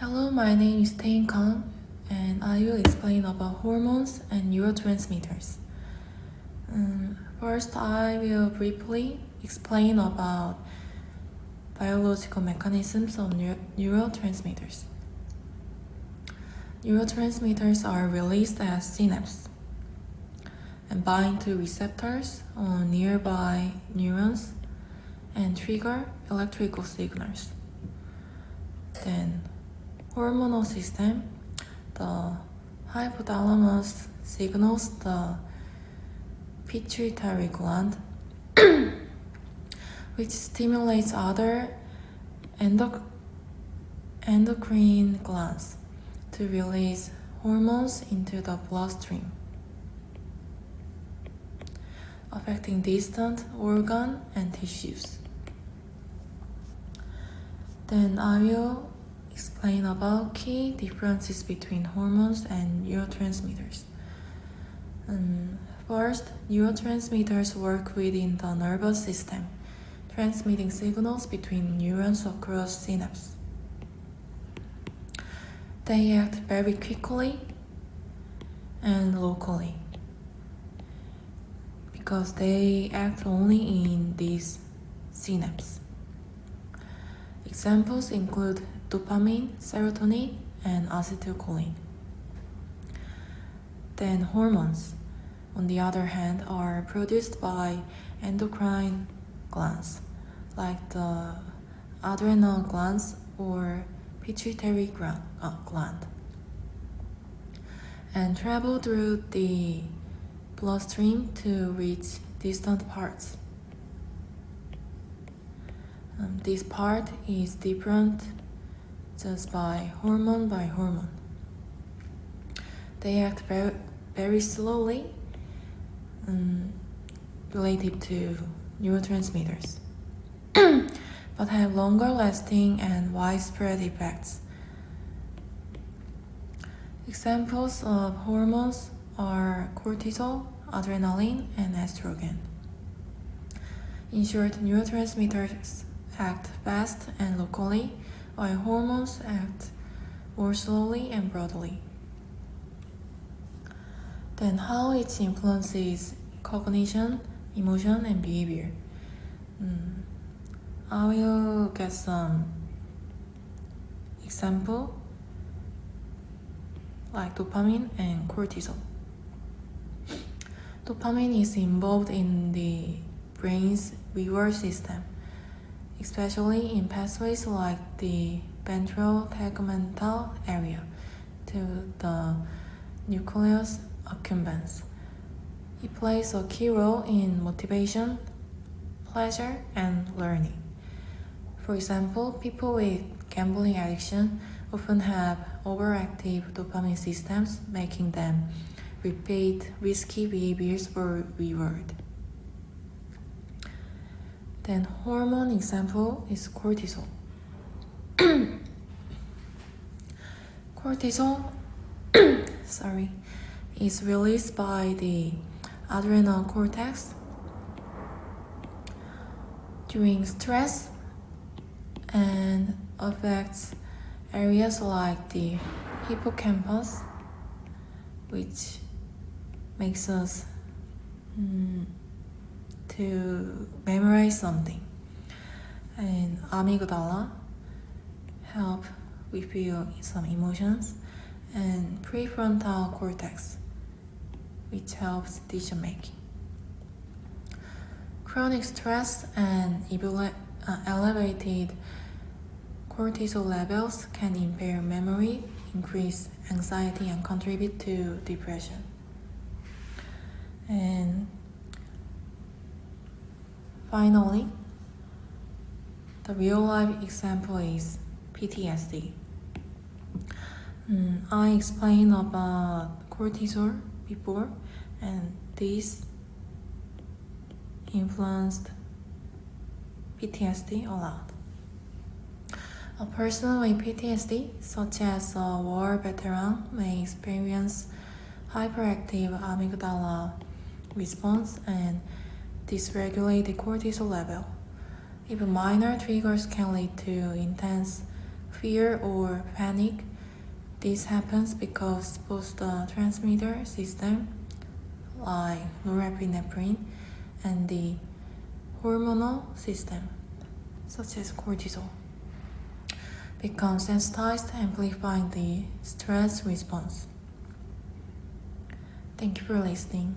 Hello, my name is Tae Kang, and I will explain about hormones and neurotransmitters. First, I will briefly explain about biological mechanisms of neurotransmitters. Neurotransmitters are released as synapses and bind to receptors on nearby neurons and trigger electrical signals. Then, hormonal system, the hypothalamus signals the pituitary gland, which stimulates other endocrine glands to release hormones into the bloodstream, affecting distant organs and tissues. Then I will explain about key differences between hormones and neurotransmitters. First, neurotransmitters work within the nervous system, transmitting signals between neurons across synapses. They act very quickly and locally because they act only in these synapses. Examples include dopamine, serotonin, and acetylcholine. Then hormones, on the other hand, are produced by endocrine glands, like the adrenal glands or pituitary gland, and travel through the bloodstream to reach distant parts. This part is different just by hormone. They act very slowly related to neurotransmitters, but have longer lasting and widespread effects. Examples of hormones are cortisol, adrenaline, and estrogen. In short, neurotransmitters act fast and locally, while hormones act more slowly and broadly. Then how it influences cognition, emotion, and behavior. I will get some example like dopamine and cortisol. Dopamine is involved in the brain's reward system, especially in pathways like the ventral tegmental area to the nucleus accumbens. It plays a key role in motivation, pleasure, and learning. For example, people with gambling addiction often have overactive dopamine systems, making them repeat risky behaviors for reward. Then hormone example is cortisol. Cortisol is released by the adrenal cortex during stress and affects areas like the hippocampus, which makes us to memorize something, and amygdala help we feel some emotions, and prefrontal cortex, which helps decision making. Chronic stress and elevated cortisol levels can impair memory, increase anxiety, and contribute to depression. And finally, the real-life example is PTSD. I explained about cortisol before, and this influenced PTSD a lot. A person with PTSD, such as a war veteran, may experience hyperactive amygdala response and dysregulated cortisol level. Even minor triggers can lead to intense fear or panic. This happens because both the transmitter system, like norepinephrine, and the hormonal system, such as cortisol, become sensitized, amplifying the stress response. Thank you for listening.